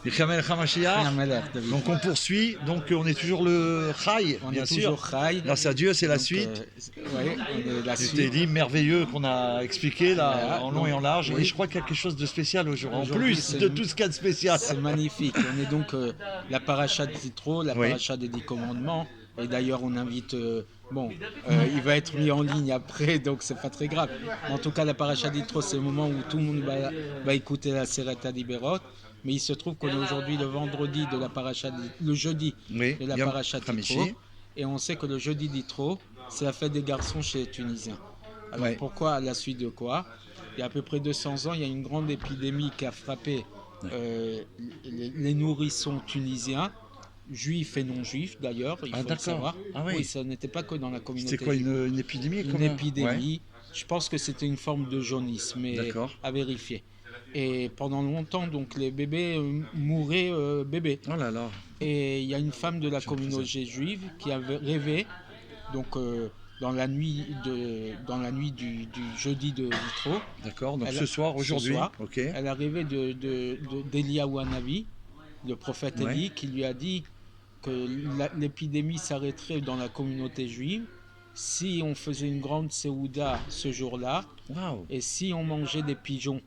Michael Hamashiach. Hamelech, David. Donc on poursuit, donc on est toujours le Chai, On bien est sûr. toujours Chai. Grâce à Dieu, c'est la Donc, suite. Oui, on est la Du suite. télim merveilleux qu'on a expliqué là, Voilà, en long donc, et en large. oui. Et je crois qu'il y a quelque chose de spécial aujourd'hui, en Aujourd'hui, plus c'est- de tout ce qu'il y a de spécial. C'est magnifique. On est donc la paracha de Yitro, la Oui. paracha des 10 commandements. Et d'ailleurs, on invite. Il va être mis en ligne après, donc c'est pas très grave. En tout cas, la paracha d'Yitro, c'est le moment où tout le monde va écouter la Sereta d'Iberot. Mais il se trouve qu'on est aujourd'hui le vendredi de la paracha, le jeudi Oui, de la Yom paracha Hamishi. d'Yitro. Et on sait que le jeudi d'Yitro, c'est la fête des garçons chez les Tunisiens. Alors Ouais. pourquoi, à la suite de quoi? Il y a à peu près 200 ans, il y a une grande épidémie qui a frappé les nourrissons tunisiens, juifs et non juifs d'ailleurs, il faut le d'accord. savoir. Ah oui. Ça n'était pas que dans la communauté C'était quoi, juive. une épidémie Une comment épidémie. Je pense que c'était une forme de jaunisme, mais D'accord. à vérifier. Et pendant longtemps, donc les bébés mouraient bébés. Ouais. Oh là là. Et il y a une femme de la Je communauté juive qui avait rêvé, donc dans la nuit du jeudi de Yitro. D'accord, donc Elle- ce soir, ce aujourd'hui. soir, Ok. Elle a rêvé d'Eliyahu Hanavi, le prophète Ouais. Élie, qui lui a dit que l'épidémie s'arrêterait dans la communauté juive si on faisait une grande séouda ce jour-là Waouh. et si on mangeait des pigeons,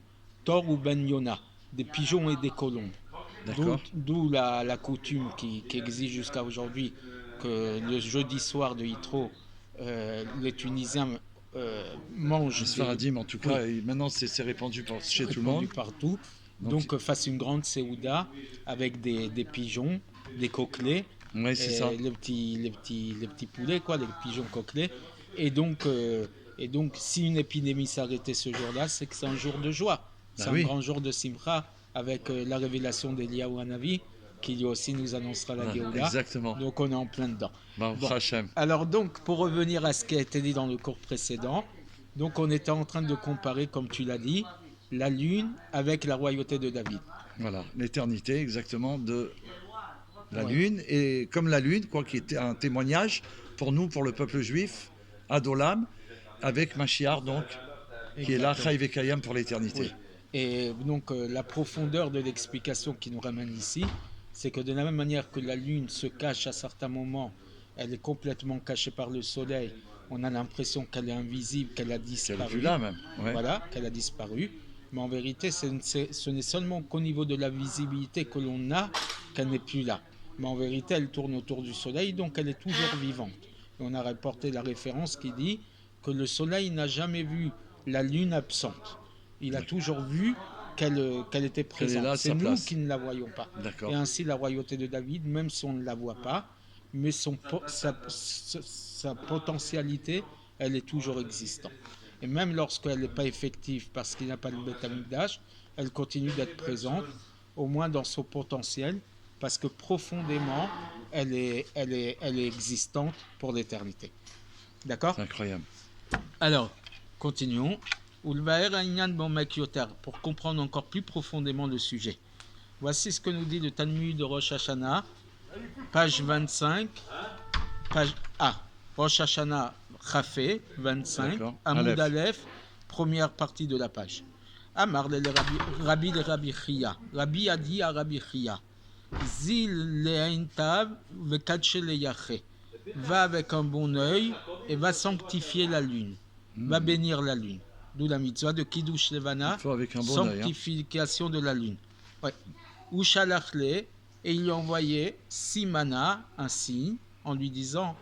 Thor ou Ben Yona, des pigeons et des colombes. D'accord. D'où la coutume qui existe jusqu'à aujourd'hui que le jeudi soir de Yitro, les Tunisiens mangent Les Sfaradim, en tout cas, et maintenant c'est répandu chez tout le monde. partout. Donc fasse une grande séouda avec des pigeons, des coquelets, Oui, c'est ça. les petits poulets, quoi, les pigeons coquelets. Et donc si une épidémie s'arrêtait ce jour-là, c'est que c'est un jour de joie. C'est oui. un grand jour de Simcha avec la révélation d'Eliyahu Hanavi qui lui aussi nous annoncera la Géoula. Exactement. Donc on est en plein dedans. Bon. Hachem. Alors donc pour revenir à ce qui a été dit dans le cours précédent, donc on était en train de comparer, comme tu l'as dit, la lune avec la royauté de David. Voilà, l'éternité exactement de la Ouais. lune, et comme la lune, quoi, qui était un témoignage pour nous, pour le peuple juif, Adolam, avec Mashiach donc, qui est là, Chai Vekayam pour l'éternité. Oui. Et donc la profondeur de l'explication qui nous ramène ici, c'est que de la même manière que la lune se cache à certains moments, elle est complètement cachée par le soleil, on a l'impression qu'elle est invisible, qu'elle a Qu'elle est disparu. plus là même. Ouais. Voilà, qu'elle a disparu. Mais en vérité, ce n'est seulement qu'au niveau de la visibilité que l'on a qu'elle n'est plus là. Mais en vérité, elle tourne autour du soleil, donc elle est toujours vivante. Et on a rapporté la référence qui dit que le soleil n'a jamais vu la lune absente. Il a toujours vu qu'elle était présente. là à C'est sa nous place. qui ne la voyons pas. D'accord. Et ainsi, la royauté de David, même si on ne la voit pas, mais sa potentialité, elle est toujours existante. Et même lorsqu'elle n'est pas effective parce qu'il n'y a pas de Beth Amikdash, elle continue d'être présente, au moins dans son potentiel, parce que profondément, elle est existante pour l'éternité. D'accord? C'est incroyable. Alors, continuons. Pour comprendre encore plus profondément le sujet. Voici ce que nous dit le Talmud de Rosh Hashanah, page 25, page A. Rosh Hashanah Chafé, 25, D'accord. Amoud Aleph. Aleph, première partie de la page. Amar le Rabbi de Rabbi Chia. Rabbi a dit à Rabbi Chia, Zil le'intav vekatche le'yaché. Va avec un bon œil et va sanctifier la lune. Va bénir la lune. D'où la mitzvah de Kiddush Levana, Il faut avec un bon œil, hein. sanctification de la lune. Ouais. Ushalachle, et il lui a envoyé Simana, un signe, en lui disant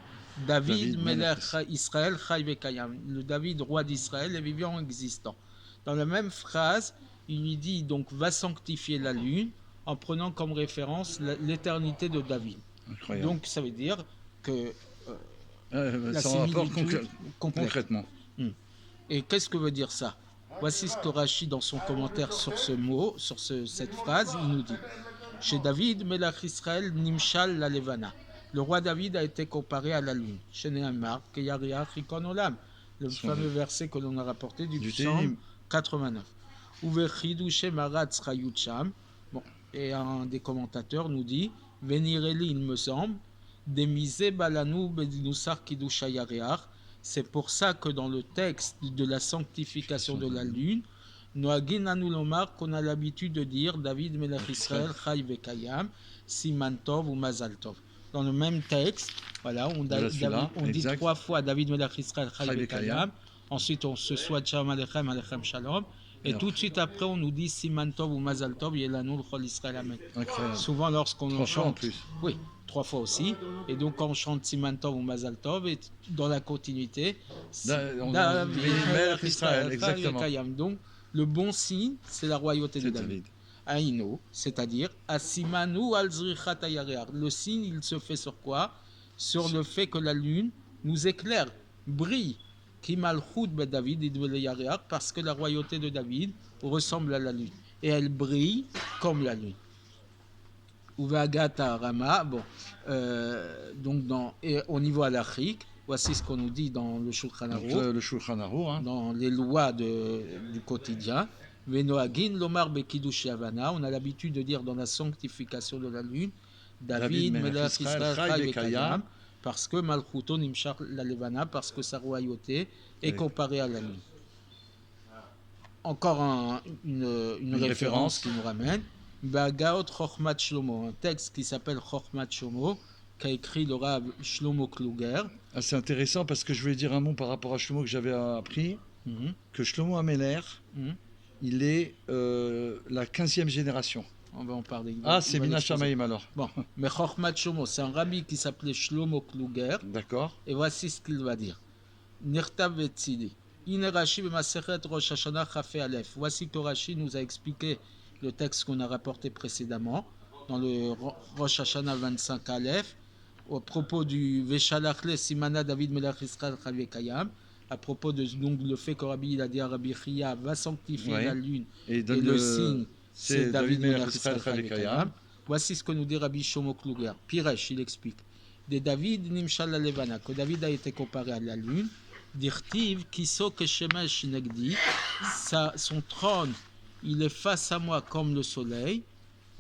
David Melech Israël Chai Vekayam, le David roi d'Israël est vivant existant. Dans la même phrase, il lui dit donc va sanctifier la lune en prenant comme référence l'éternité de David. Incroyable. Donc ça veut dire que la c'est en rapport similitude complète. concrètement. Et qu'est-ce que veut dire ça? Voici ce que Rashi, dans son commentaire sur ce mot, sur cette phrase, il nous dit. Chez David, Melach Israël Nimshal la Levana. Le roi David a été comparé à la lune. Chez Nehemar, Keyariach Rikon Olam. Le fameux verset que l'on a rapporté du psaume 89. Uvechiduche Maratz Chayutcham. Bon, et un des commentateurs nous dit Venireli, il me semble, Demise Balanou Bedinusar Kidushayareach. C'est pour ça que dans le texte de la sanctification de la lune, Noagin Anulomar, qu'on a l'habitude de dire David Melech Israël, Chai Vekayam, Siman Tov ou Mazal Tov. Dans le même texte, voilà, on dit 3 fois David Melech Israël, Chai Vekayam. Ensuite, on se souhaite Shalom Aleichem, Aleichem Shalom. Et tout de suite après, on nous dit Siman Tov ou Mazal Tov, Yelanu L'Chol Israël Amen. Souvent, lorsqu'on chante. En plus. Oui, 3 fois aussi. Et donc, quand on chante Siman Tov ou Mazal Tov, et dans la continuité, David Melech Israël, exactement. Donc, le bon signe, c'est la royauté de David. Aïno, c'est-à-dire Asimanu al Zrichat Ayarear. Le signe, il se fait sur quoi? Sur le fait que la lune nous éclaire, brille. David parce que la royauté de David ressemble à la lune et elle brille comme la lune. Uvagata Rama, bon, donc au niveau halachique, voici ce qu'on nous dit dans le Shulchan Aruch, dans les lois du quotidien. Venoagin lomar bekidush yavana, on a l'habitude de dire dans la sanctification de la lune, David Melech Israël Chai Vekayam. Parce que Malchuto Nimshar la Levana, parce que sa royauté est comparée à la lune. Encore une référence qui nous ramène. Bagaot Chochmat Shlomo, un texte qui s'appelle Chochmat Shlomo, qu'a écrit le Rav Shlomo Kluger. Ah, c'est intéressant parce que je voulais dire un mot par rapport à Shlomo que j'avais appris, que Shlomo Ameler, il est la 15e génération. On va en parler. C'est Mina Shamaim alors. Bon, mais Chochmat Shlomo, c'est un rabbi qui s'appelait Shlomo Kluger. D'accord. Et voici ce qu'il va dire. Nirtav Vetzili. Ine Rashi b'Masechet Rosh Hashanah Chafé Aleph. Voici que Rashi nous a expliqué le texte qu'on a rapporté précédemment dans le Rosh Hashanah 25 Aleph au propos du Veshalachle Simana David Melech Israël Chai Vekayam. À propos de donc, le fait que Rabbi il a dit à Rabbi Chia va sanctifier la lune et le signe. C'est David Melech Israël Chai Vekayam. Voici ce que nous dit Rabbi Shlomo Kluger. Piresh, il explique. De David Nimshal la Levana, que David a été comparé à la lune. Dirtiv Kiso Keshemesh Negdi, son trône, il est face à moi comme le soleil,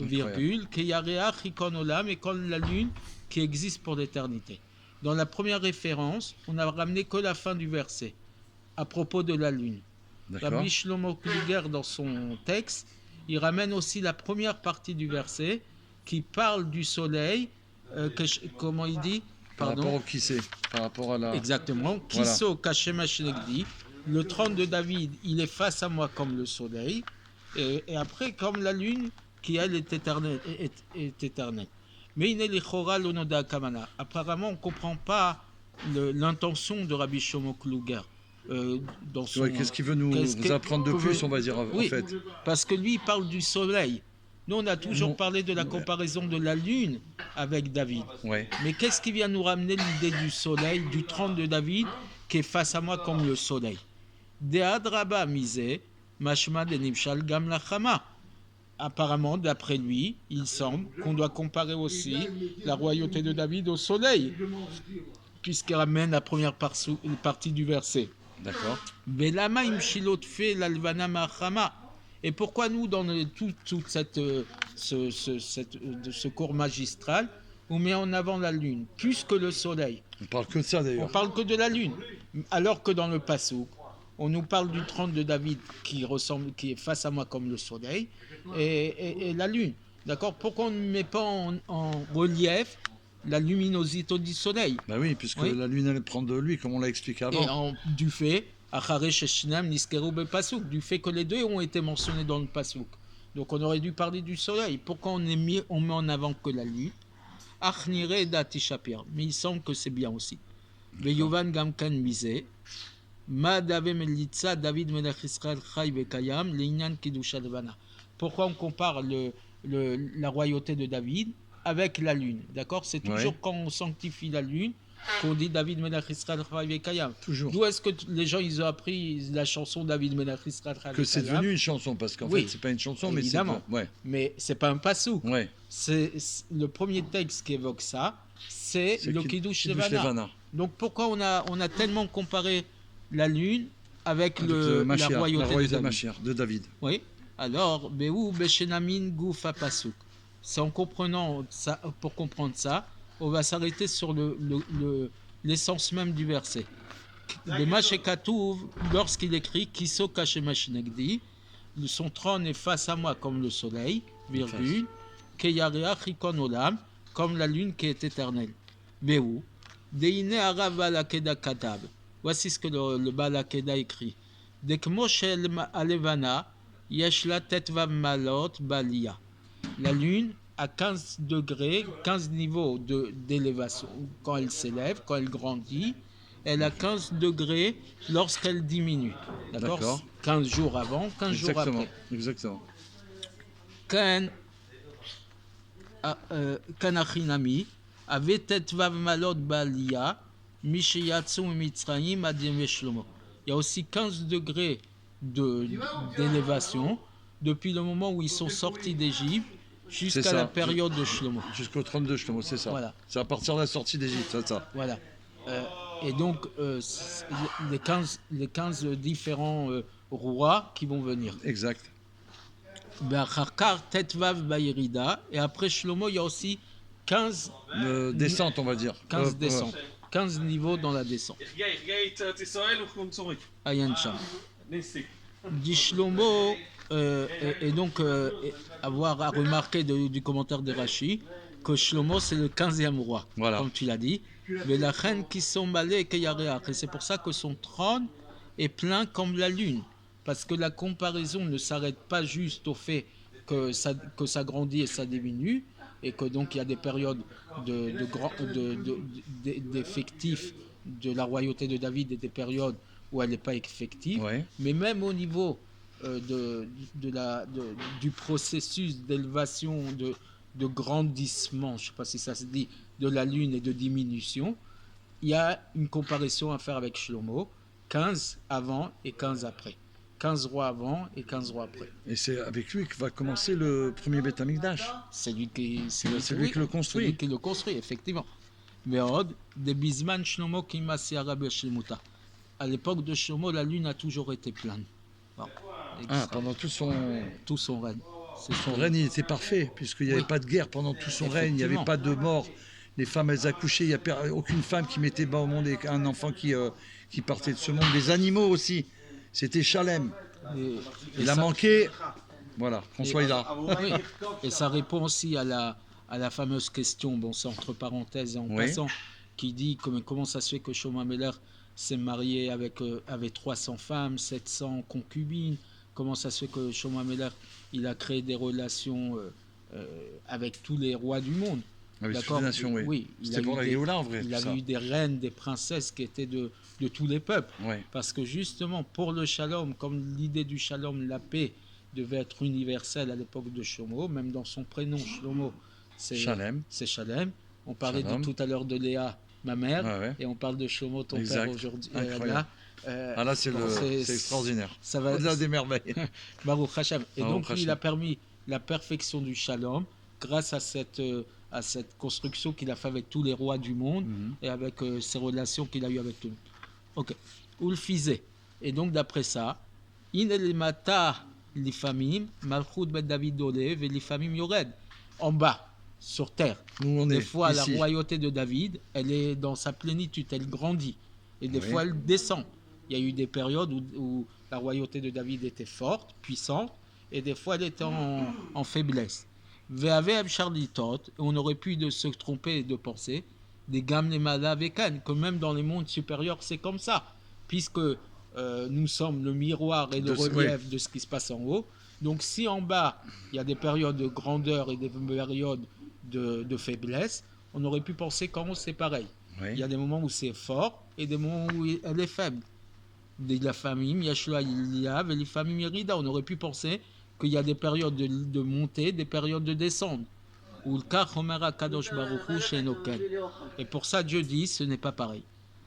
virgule, Keyareach Ikon Olam, et comme la lune qui existe pour l'éternité. Dans la première référence, on n'a ramené que la fin du verset, à propos de la lune. Rabbi Shlomo Kluger, dans son texte, il ramène aussi la première partie du verset qui parle du soleil, comment il dit? Par rapport au Kissé, par rapport à la... Exactement. Kisso Kashemesh Negdi, le trône de David, il est face à moi comme le soleil, et après comme la lune qui elle est éternelle. Mais il est l'Ichora l'Onoda Kamana. Apparemment, on ne comprend pas l'intention de Rabbi Shlomo Kluger. Qu'est-ce qu'il veut nous apprendre de plus, on va dire, en fait. Parce que lui, il parle du soleil. Nous, on a toujours parlé de la comparaison de la lune avec David. Ouais. Mais qu'est-ce qui vient nous ramener l'idée du soleil, du trône de David, qui est face à moi comme le soleil? Dehadraba misé, mashma de nimshal gam lachama. Apparemment, d'après lui, il semble qu'on doit comparer aussi la royauté de David au soleil, puisqu'il ramène la première partie du verset. D'accord. Velama imshilot fe lalvana machama. Et pourquoi nous, dans toute ce cours magistral, on met en avant la lune, plus que le soleil? On parle que de ça d'ailleurs. On parle que de la lune. Alors que dans le Passouk, on nous parle du trône de David qui est face à moi comme le soleil, et la lune. D'accord? Pourquoi on ne met pas en relief la luminosité du soleil? Bah oui, puisque la lune elle prend de lui, comme on l'a expliqué avant. Et du fait... du fait que les deux ont été mentionnés dans le Passouk. Donc on aurait dû parler du soleil. Pourquoi on met en avant que la lune? Mais il semble que c'est bien aussi. Pourquoi on compare la royauté de David avec la lune? D'accord? C'est toujours quand on sanctifie la lune qu'on dit David Melech Israël Chai Vekayam. Toujours. D'où est-ce que les gens ils ont appris la chanson David Melech Israël Chai Vekayam? Que c'est devenu une chanson, parce qu'en fait c'est pas une chanson, évidemment. Mais c'est pas un passouk. Ouais. C'est le premier texte qui évoque ça, c'est le Kiddush Levana. Donc pourquoi on a tellement comparé la lune avec la royauté de David? Oui. Alors, Beou Beshenamin Goufa Pasuk. C'est en comprenant ça, pour comprendre ça, on va s'arrêter sur l'essence même du verset. Lorsqu'il écrit Kiso Kashemesh Negdi, son trône est face à moi comme le soleil, virgule, Keyarea Chikon Olam, comme la lune qui est éternelle. Vehu, Deine Arav Balakeda Katab. Voici ce que le Balakeda écrit. Dekmo Shel Alevana, Yeshla Tetvav Malot Balia. La lune à 15 degrés, 15 niveaux d'élévation. Quand elle s'élève, quand elle grandit, elle a 15 degrés lorsqu'elle diminue. D'accord. 15 jours avant, 15 jours après. Exactement. Kanachinami, avait Tetvav Malot Balia, Mishiyatsu Mitzrayim Adem Shlomo. Il y a aussi 15 degrés d'élévation depuis le moment où ils sont sortis d'Égypte jusqu'à la période de Shlomo. Jusqu'au trône de Shlomo, c'est ça. Voilà. C'est à partir de la sortie d'Égypte, c'est ça. Voilà. Et donc, les 15 différents rois qui vont venir. Exact. Et après Shlomo, il y a aussi 15 descentes, on va dire. 15 descentes. 15 niveaux dans la descente. Ayan Sham. Dit Shlomo, et donc avoir à remarquer du commentaire de Rashi que Shlomo c'est le 15e roi, comme tu l'as dit. Mais la reine qui sont malés et c'est pour ça que son trône est plein comme la lune. Parce que la comparaison ne s'arrête pas juste au fait que ça grandit et ça diminue, et que donc il y a des périodes d'effectifs de la royauté de David et des périodes où elle n'est pas effective, mais même au niveau du processus d'élévation, de grandissement, je ne sais pas si ça se dit, de la lune et de diminution, il y a une comparaison à faire avec Shlomo, 15 avant et 15 après. 15 rois avant et 15 rois après. Et c'est avec lui que va commencer le premier Beth Amikdash. C'est lui qui le construit. C'est lui qui le construit, effectivement. Mais de Bisman Shlomo qui massi Arabe Shlemuta. À l'époque de Shlomo, la lune a toujours été pleine. Bon, pendant tout son règne. Son règne, il était parfait, puisqu'il n'y avait pas de guerre pendant tout son règne, il n'y avait pas de mort. Les femmes, elles accouchaient, il n'y a aucune femme qui mettait bas au monde et un enfant qui partait de ce monde. Les animaux aussi. C'était Chalem. Il a manqué. Voilà, François est là. Oui. Et ça répond aussi à la fameuse question, bon, c'est entre parenthèses et en passant, qui dit comment ça se fait que Shlomo Ameler s'est marié avec 300 femmes, 700 concubines. Comment ça se fait que Shlomo Ameler il a créé des relations avec tous les rois du monde. Avec toutes les nations, oui. C'était pour la Géoula, en vrai. Il avait eu des reines, des princesses qui étaient de tous les peuples. Parce que justement, pour le shalom, comme l'idée du shalom, la paix, devait être universelle à l'époque de Shlomo, même dans son prénom, Shlomo, c'est Shalem. On parlait tout à l'heure de Léa, ma mère, et on parle de Shlomo, ton père, aujourd'hui. Là, c'est extraordinaire. Ça va au-delà des merveilles. Baruch Hashem. Et donc, il a permis la perfection du shalom grâce à cette construction qu'il a fait avec tous les rois du monde et avec ces relations qu'il a eues avec tout le monde. Ok. Ulfizé. Et donc, d'après ça, Inelemata lifamim, Malchut ben David Olev et lifamim Yored. En bas, sur terre. Des fois, ici. La royauté de David, elle est dans sa plénitude, elle grandit. Et des fois, elle descend. Il y a eu des périodes où la royauté de David était forte, puissante, et des fois, elle était en faiblesse. On aurait pu se tromper et de penser des gammes les malavekan, que même dans les mondes supérieurs, c'est comme ça, puisque nous sommes le miroir et le relief de ce qui se passe en haut. Donc, si en bas, il y a des périodes de grandeur et des périodes de faiblesse, on aurait pu penser qu'en haut, c'est pareil. Il y a des moments où c'est fort et des moments où elle est faible. La famille, Yashua Iliav et les familles Yerida, on aurait pu penser qu'il y a des périodes de montée, des périodes de descente. Et pour ça, Dieu dit, ce n'est pas pareil.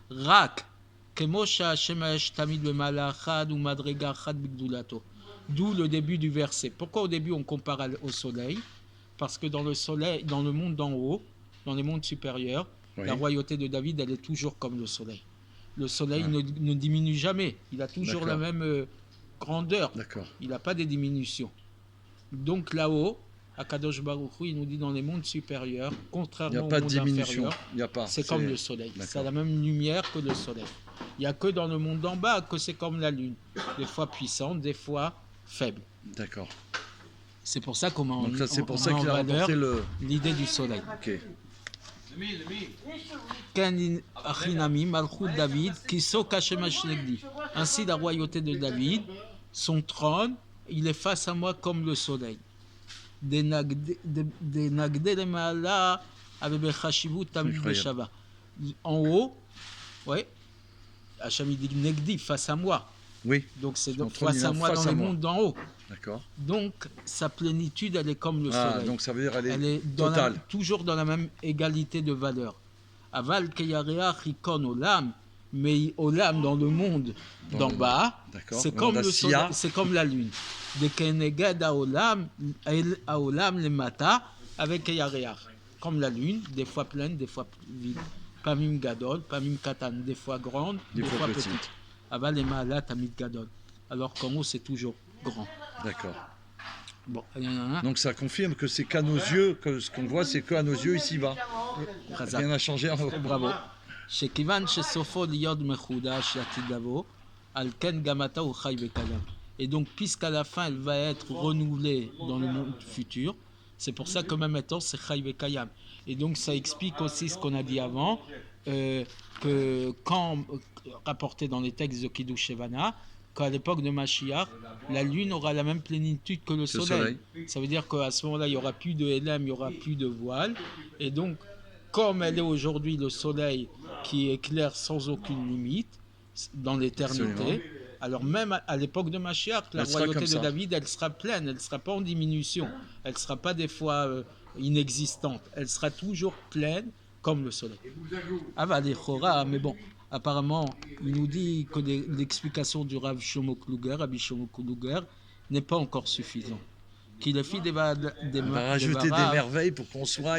Rak, d'où le début du verset. Pourquoi au début on compare au soleil? Parce que dans le monde d'en haut, dans les mondes supérieurs, la royauté de David, elle est toujours comme le soleil. Le soleil ne diminue jamais. Il a toujours la même grandeur. Il n'a pas de diminution. Donc là-haut, Akadosh Baruch Hu, il nous dit dans les mondes supérieurs, contrairement au monde inférieur, c'est comme le soleil. Ça a la même lumière que le soleil. Il n'y a que dans le monde d'en bas que c'est comme la lune. Des fois puissante, des fois faible. D'accord. C'est pour ça qu'on met Donc ça, c'est pour ça met en qu'il a valeur remporté le... l'idée du soleil. Ok. Ken Achinami, Malchut David, Kiso Kashemash Negdi. Ainsi, la royauté de David, son trône, il est face à moi comme le soleil. Des Nagde le Maala avec Bechashivut Tamid Beshava. En haut, ouais, Hacham dit Negdi, face à moi. Oui. Donc c'est Son trône, face à moi dans les mondes d'en haut. D'accord. Donc sa plénitude, elle est comme le soleil. Donc ça veut dire Elle est totale. toujours dans la même égalité de valeur. Aval Keyareach Ikon Olam, mais Olam dans le monde d'en bas, c'est comme le soleil, c'est comme la lune. De Keneged Aolam le Mata avec Keyareach. Comme la lune, des fois pleine, des fois vide. Pamim Gadol, Pamim Katan, des fois grande, des fois petite. Aval et Maala Tamid Gadol. Alors qu'en haut, c'est toujours grand. D'accord. Bon, donc ça confirme que c'est qu'à nos yeux, que ce qu'on voit, c'est qu'à nos yeux ici-bas. Rien n'a changé en haut. Bravo. שכיוון שסופו להיות מחודש לעתיד לבוא, על כן גם עתה הוא חי וקיים. Et donc, puisqu'à la fin, elle va être renouvelée dans le monde futur, c'est pour ça qu'en même temps, c'est Chai Vekayam. Et donc, ça explique aussi ce qu'on a dit avant, que quand, rapporté dans les textes de Kiddush Shevana, qu'à l'époque de Mashiach, la lune aura la même plénitude que le soleil. Ça veut dire qu'à ce moment-là, il n'y aura plus de Hélène, il n'y aura plus de voile. Et donc, comme elle est aujourd'hui le soleil qui éclaire sans aucune limite dans l'éternité, alors même à l'époque de Mashiach, la royauté de David, elle sera pleine, elle ne sera pas en diminution, elle ne sera pas des fois inexistante, elle sera toujours pleine comme le soleil. Mais bon, apparemment, il nous dit que l'explication du Rav Shlomo Kluger, Rabbi Shlomo Kluger, n'est pas encore suffisante. Qu'il va rajouter des merveilles pour qu'on soit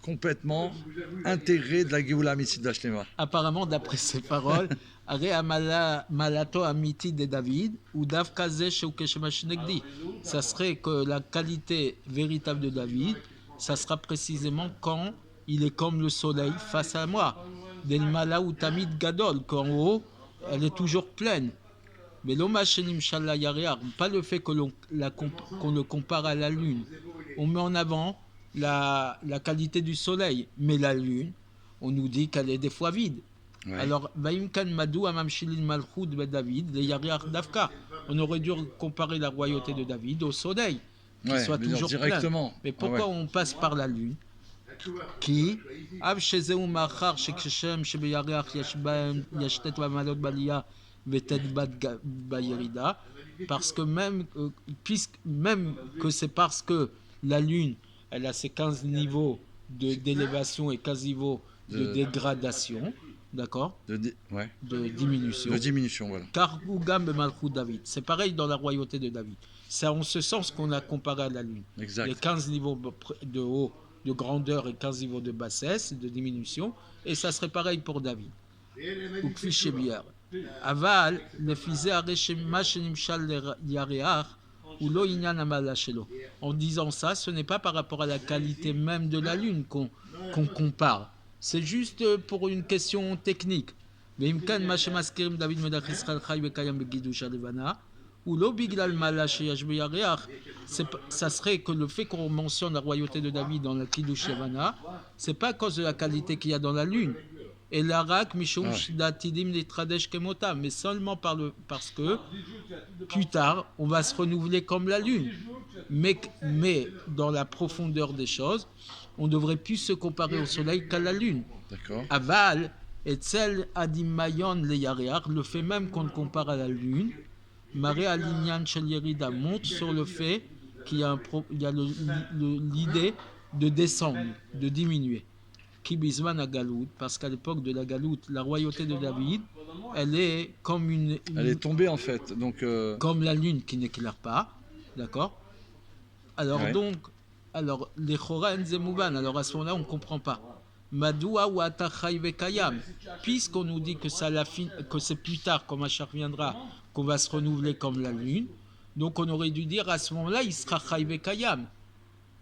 complètement intégré de la Géoula Amitit d'Ashlema. Apparemment, d'après ces paroles, Malato Amiti de David ou Dav Kaze Sheukeshemash Negdi. Ça serait que la qualité véritable de David, ça sera précisément quand il est comme le soleil face à moi. Del Mala ou Tamid Gadol, qu'en haut, elle est toujours pleine. Mais l'Omashenim Shallah Yarear, pas le fait qu'on le compare à la lune. On met en avant la qualité du soleil, mais la lune, on nous dit qu'elle est des fois vide. Ouais. Alors, Vaimkan Madou Amamshilin Malchut de David, les Yarear Davka. On aurait dû comparer la royauté de David au soleil, qui soit toujours plein. Mais pourquoi on passe par la lune? Qui parce que même que c'est parce que la lune elle a ses 15 niveaux d'élévation et 15 niveaux de dégradation, d'accord, de diminution. De diminution, voilà. Car Malchut David, c'est pareil dans la royauté de David. C'est en ce sens qu'on a comparé à la lune. Exact. Les 15 niveaux de haut, de grandeur et 15 niveaux de bassesse, de diminution, et ça serait pareil pour David. Ou Kvishébiar. Aval, le fizé areshema shenimshal yareach, ou lo inyan amalashelo. En disant ça, ce n'est pas par rapport à la qualité même de la lune qu'on compare. C'est juste pour une question technique. Veimkan mashemaskirim David medach Israël chay bekayam begiddush alevana. Ou l'obiglal malash yashbeyareach, ça serait que le fait qu'on mentionne la royauté de David dans la Kiddush Levana, c'est pas à cause de la qualité qu'il y a dans la lune. Et l'arak mishum datidim litradesh kemota, mais seulement parce que plus tard on va se renouveler comme la lune. Mais dans la profondeur des choses, on devrait plus se comparer au soleil qu'à la lune. D'accord. Aval et tsel adimayon le yareach, le fait même qu'on le compare à la lune. Maré Alignan Shel Yerida montre sur le fait qu'il y a, l'idée de descendre, de diminuer. Kibizman à Galout, parce qu'à l'époque de la Galout, la royauté de David, elle est comme elle est tombée en fait, donc comme la lune qui n'éclaire pas, d'accord. Alors alors les Choran Zemouban, alors à ce moment-là on ne comprend pas. Madoua ou Atachai Vekayam, puisqu'on nous dit que c'est plus tard, quand Machar viendra, qu'on va se renouveler comme la lune, donc on aurait dû dire à ce moment-là, il sera Chai Vekayam,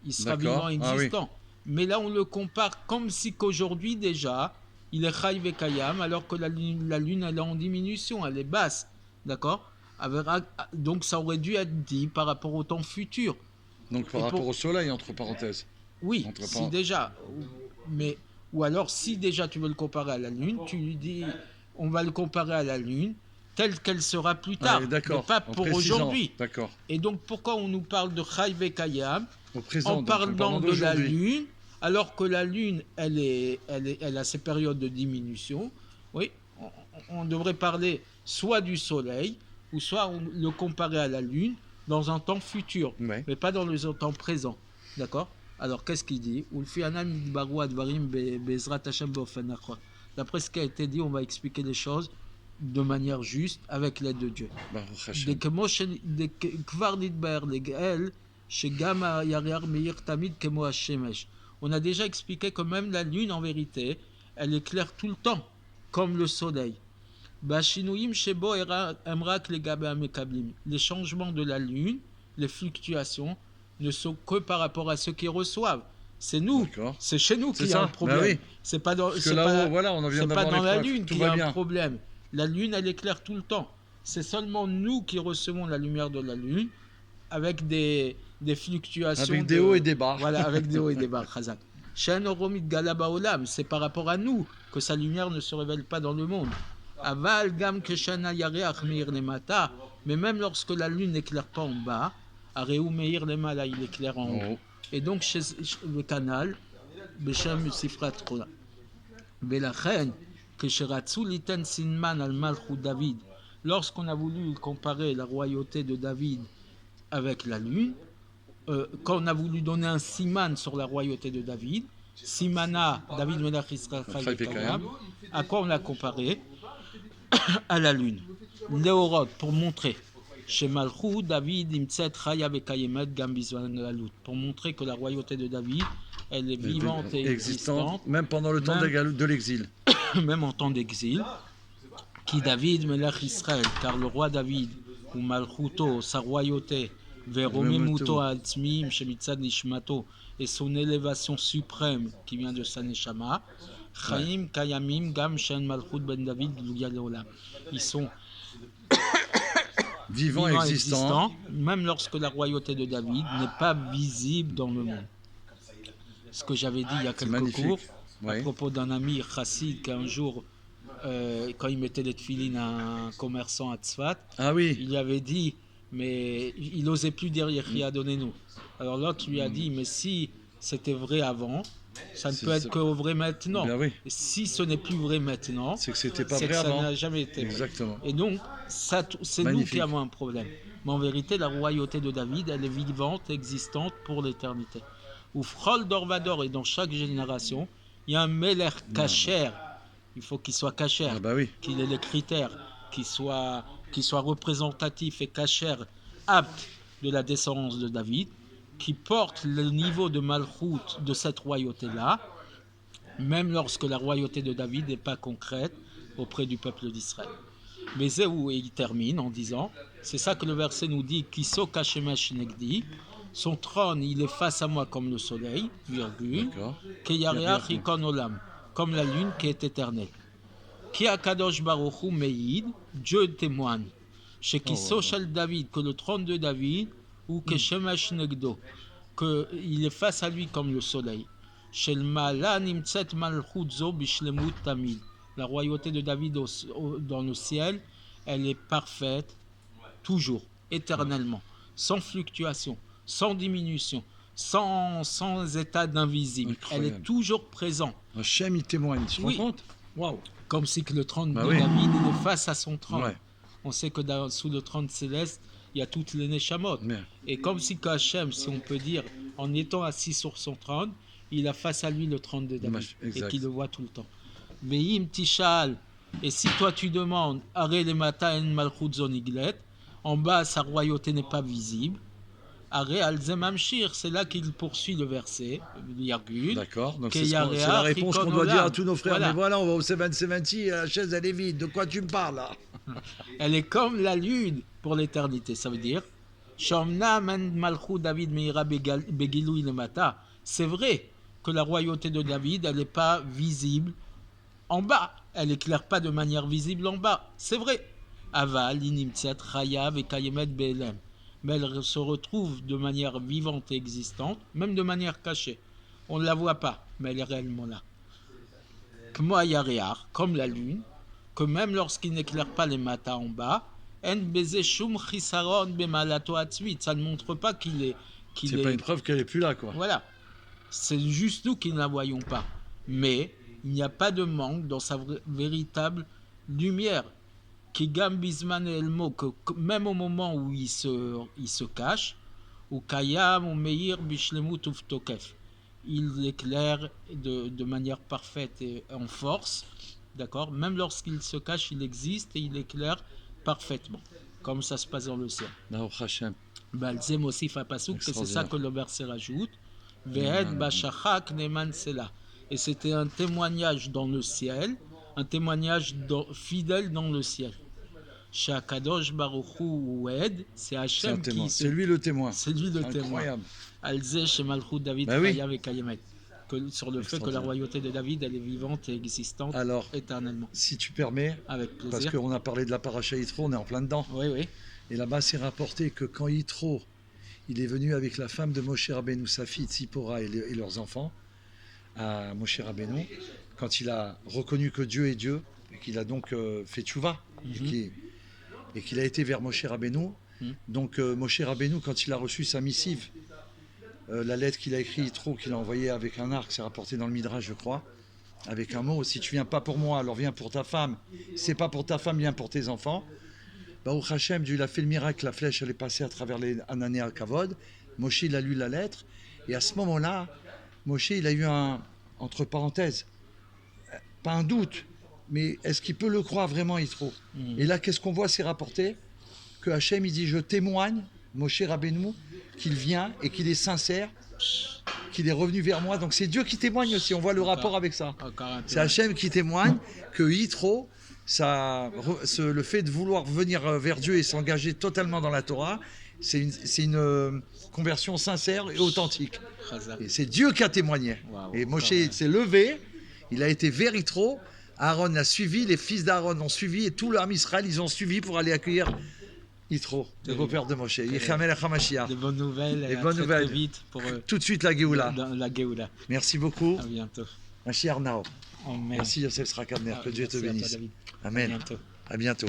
il sera vivant existant. Mais là on le compare comme si qu'aujourd'hui déjà, il est Chai Vekayam, alors que la lune elle est en diminution, elle est basse, d'accord. Donc ça aurait dû être dit par rapport au temps futur. Donc par rapport au soleil, entre parenthèses. Oui, si déjà. Mais, ou alors, si déjà tu veux le comparer à la Lune, tu lui dis, on va le comparer à la Lune, telle qu'elle sera plus tard, mais pas pour aujourd'hui. D'accord. Et donc, pourquoi on nous parle de Chai Vekayam en parlant de la Lune, alors que la Lune, elle a ses périodes de diminution? Oui, on devrait parler soit du Soleil, ou soit le comparer à la Lune dans un temps futur, mais pas dans le temps présent. D'accord? Alors, qu'est-ce qu'il dit? D'après ce qui a été dit, on va expliquer les choses de manière juste avec l'aide de Dieu. On a déjà expliqué que même la lune, en vérité, elle éclaire tout le temps, comme le soleil. Les changements de la lune, les fluctuations, ne sont que par rapport à ceux qui reçoivent. C'est nous, c'est chez nous qu'il y a un problème. Oui. C'est pas dans, la lune qu'il y a un problème. La lune, elle éclaire tout le temps. C'est seulement nous qui recevons la lumière de la lune avec des fluctuations. Avec des hauts et des bas. Voilà, avec des hauts et des bas. C'est par rapport à nous que sa lumière ne se révèle pas dans le monde. Mais même lorsque la lune n'éclaire pas en bas, il éclaire en haut. Et donc, chez le canal, Beshem Sifrat Rola. Belachen, que Sheratsu Liten Sinman al Malchut David, lorsqu'on a voulu comparer la royauté de David avec la lune, quand on a voulu donner un siman sur la royauté de David, Simana, David Melach Israël, à quoi on l'a comparé? À la lune. Léorod, pour montrer. Chez Malchut, David, Imtset, Chaya Bekayemet, Gambizwan Galut. Pour montrer que la royauté de David, elle est vivante et existante. Même pendant le temps de l'exil. Même en temps d'exil. Qui David, Melach Israël, car le roi David, ou Malchuto, sa royauté, Veromemuto Atzmim, Shemitzad Nishmato, et son élévation suprême qui vient de sa Neshama, Chaim Kayamim, Gam Shen Malchut Ben David, Olam. Ils sont vivants et existants, même lorsque la royauté de David n'est pas visible dans le monde. Ce que j'avais dit il y a quelques cours, à propos d'un ami chassid qu'un jour, quand il mettait les tefilines à un commerçant à Tzfat, il avait dit, mais il n'osait plus dire Yechia, donnez-nous. Alors l'autre lui a dit, mais si c'était vrai avant, ça ne peut être que vrai maintenant. Oui. Et si ce n'est plus vrai maintenant, c'est que c'était pas vrai que avant. Ça n'a jamais été Exactement. Vrai. Et donc, c'est nous qui avons un problème. Mais en vérité, la royauté de David, elle est vivante, existante pour l'éternité. Ou Frol d'Orvador, et dans chaque génération, il y a un Meler Kacher. Il faut qu'il soit Kacher, qu'il ait les critères, qu'il soit représentatif et Kacher, apte de la descendance de David, qui porte le niveau de Malchut de cette royauté-là, même lorsque la royauté de David n'est pas concrète auprès du peuple d'Israël. Mais c'est où il termine en disant, c'est ça que le verset nous dit, Kiso Kashemesh Negdi, son trône, il est face à moi comme le soleil, virgule, Keyareach Ikon Olam, comme la lune qui est éternelle. Ki Akadosh Baruch Hu Meïd, Dieu témoigne, chez Kiso Shel David, que le trône de David, ou que Shemesh Negdo, qu'il est face à lui comme le soleil. Shel Mala Nimtset Malchut Zo Bishlemut Tamid. La royauté de David dans le ciel, elle est parfaite, toujours, éternellement, sans fluctuation, sans diminution, sans état d'invisible. Incroyable. Elle est toujours présente. Hachem, il témoigne, tu te rends compte? Wow. Comme si que le trône de David il est face à son trône. Ouais. On sait que sous le trône céleste, il y a toutes les Neshamot. Et comme si Hachem, si on peut dire, en étant assis sur son trône, il a face à lui le trône de David et qu'il le voit tout le temps. Veim Tishal, et si toi tu demandes, Are le Mata en Malchut Zoniglet, en bas sa royauté n'est pas visible. Are al Zemamshir, c'est là qu'il poursuit le verset, virgule. D'accord, donc c'est la réponse qu'on doit dire à tous nos frères. Voilà. Mais voilà, on va au 770, la chaise elle est vide, de quoi tu me parles là? Elle est comme la lune pour l'éternité, ça veut dire Shomna men Malchut David Meira Begilui le Mata. C'est vrai que la royauté de David, elle n'est pas visible en bas. Elle n'éclaire pas de manière visible en bas. C'est vrai. Aval, Inimtzat, Chayav et Kayemet Be'elem. Mais elle se retrouve de manière vivante et existante, même de manière cachée. On ne la voit pas, mais elle est réellement là. Kmo Ayareach, comme la lune, que même lorsqu'il n'éclaire pas les matins en bas, En Beze Shum Chisaron Bemalato Atzvit, ça ne montre pas qu'il est. C'est pas une preuve qu'elle est plus là, quoi. Voilà. C'est juste nous qui ne la voyons pas. Mais il n'y a pas de manque dans sa véritable lumière. Qui Gambizman et Elmo, que même au moment où il se cache, ou Kayam ou Meir Bishlemut Uftokef, il éclaire de manière parfaite et en force, d'accord. Même lorsqu'il se cache, il existe et il éclaire parfaitement, comme ça se passe dans le ciel. Baruch Hashem. Balzem aussi fait pasuk, que c'est ça que le verset rajoute. Ve'ed bashachak neman sela. Et c'était un témoignage dans le ciel, un témoignage fidèle dans le ciel. Shakadosh Baruch Hu Ed, c'est Hachem qui. C'est lui le témoin. C'est lui le témoin. Incroyable. Alze chez Malchut David Chayav et Kayemet. Sur le fait que la royauté de David, elle est vivante et existante. Alors, éternellement. Si tu permets, avec plaisir. Parce qu'on a parlé de la paracha Yitro, on est en plein dedans. Oui, oui. Et là-bas, c'est rapporté que quand Yitro, il est venu avec la femme de Moshe Rabbeinu, sa fille Tzipora et leurs enfants, à Moshe Rabbeinu, quand il a reconnu que Dieu est Dieu, et qu'il a donc fait tchouva, et qu'il a été vers Moshe Rabbeinu. Donc Moshe Rabbeinu, quand il a reçu sa missive, la lettre qu'il a écrite, Yitro, qu'il a envoyée avec un arc, c'est rapporté dans le Midrash, je crois, avec un mot, si tu viens pas pour moi, alors viens pour ta femme. Si c'est pas pour ta femme, viens pour tes enfants. Baruch Hashem, Dieu il a fait le miracle, la flèche elle est passée à travers les Anané à Kavod. Moshe il a lu la lettre, et à ce moment-là, Moshe il a eu un, entre parenthèses, pas un doute, mais est-ce qu'il peut le croire vraiment, Yitro? Et là, qu'est-ce qu'on voit, c'est rapporté que Hachem il dit, je témoigne, Moshe Rabbeinu, qu'il vient et qu'il est sincère, qu'il est revenu vers moi. Donc c'est Dieu qui témoigne aussi, on voit le rapport avec ça. C'est Hachem qui témoigne que Yitro, le fait de vouloir venir vers Dieu et s'engager totalement dans la Torah, c'est une conversion sincère et authentique. Et c'est Dieu qui a témoigné. Et Moshe s'est levé, il a été vers Yitro, Aaron l'a suivi, les fils d'Aaron l'ont suivi et tout l'armée Israël, ils ont suivi pour aller accueillir Yitro, le beau-père de Moshe. Des bonnes nouvelles, très vite pour tout de suite la Géoula. La Géoula. Merci beaucoup. À bientôt. Mashiach Nao. Amen. Merci Yosef Srakadner, que Dieu te bénisse. Amen. Amen. À bientôt.